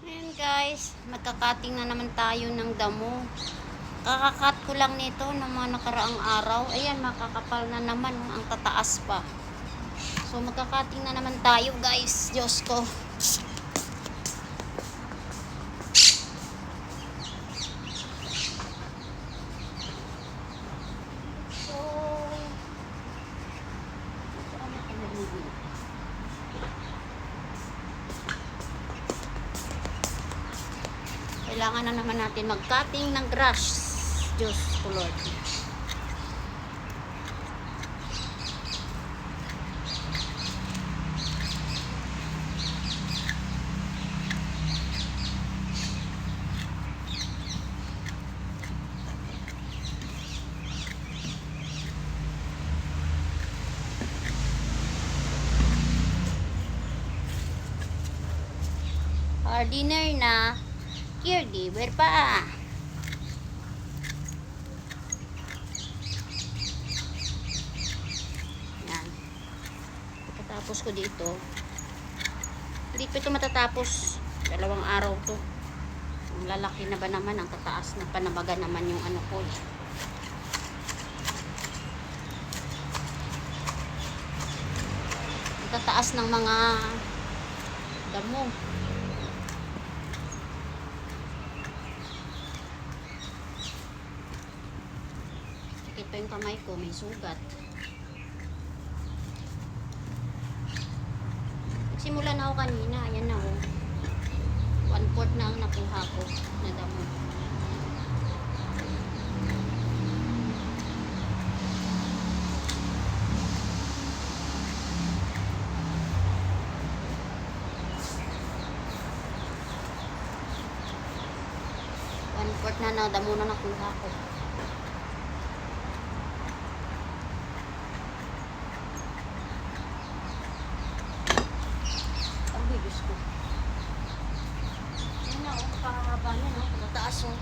Ayan guys, magkakating na naman tayo ng damo. Kakakat ko lang nito ng mga nakaraang araw. Ayan, makakapal na naman. Ang tataas pa. So magkakating na naman tayo guys. Diyos ko. Kailangan na naman natin mag-cutting ng grass. Diyos ko Lord. Dinner na. Caregiver pa. Yan. Pagkatapos ko dito. Hindi pa ito matatapos. 2 araw to. Ang lalaki na ba naman. Ang tataas na panabaga naman yung ano ko. Ang tataas ng mga damo. Ito yung kamay ko, may sugat. Simula na ako kanina, ayan na ako. 1/4 na ang nakuha ko na damo. One-fourth na damo na nakuha ko. Diyos ko. Yan na, pakahaba na, no? Pagkataas, oh.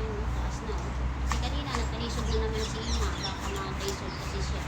Yan, taas na, oh. Kasi kanina, nagtalisod na naman si Ima. Baka nakatalisod kasi siya.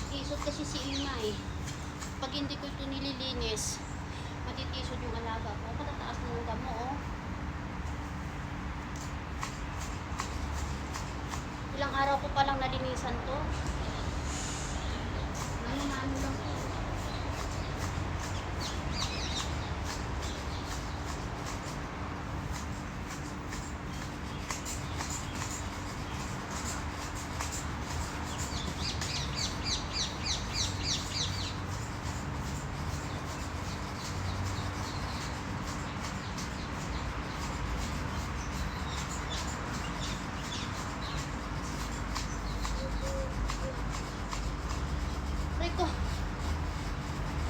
Tisod kasi si Ima eh. Pag hindi ko ito nililinis, matitisod yung alaga ko. Patataas na ng damo, oh. Ilang araw ko palang nalinisan to. Ano lang to.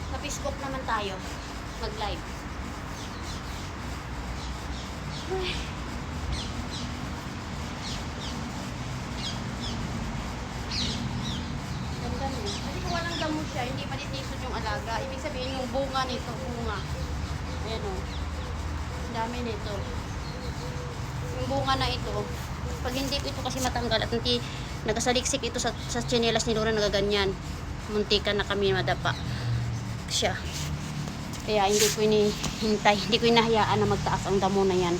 Sa Facebook naman tayo mag-live. Ganda no. Kasi kung walang damo siya, hindi matitisod yung alaga. Ibig sabihin yung bunga nito, bunga. Ayan o. Dami nito. Yung bunga na ito, pag hindi ito kasi matanggal at hindi nagasaliksik ito sa tsinelas ni Laura, nagaganyan. Muntikan na kami madapa siya. Kaya hindi ko inihintay, hindi ko inahayaan na magtaas ang damo na yan.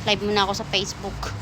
Live muna ako sa Facebook.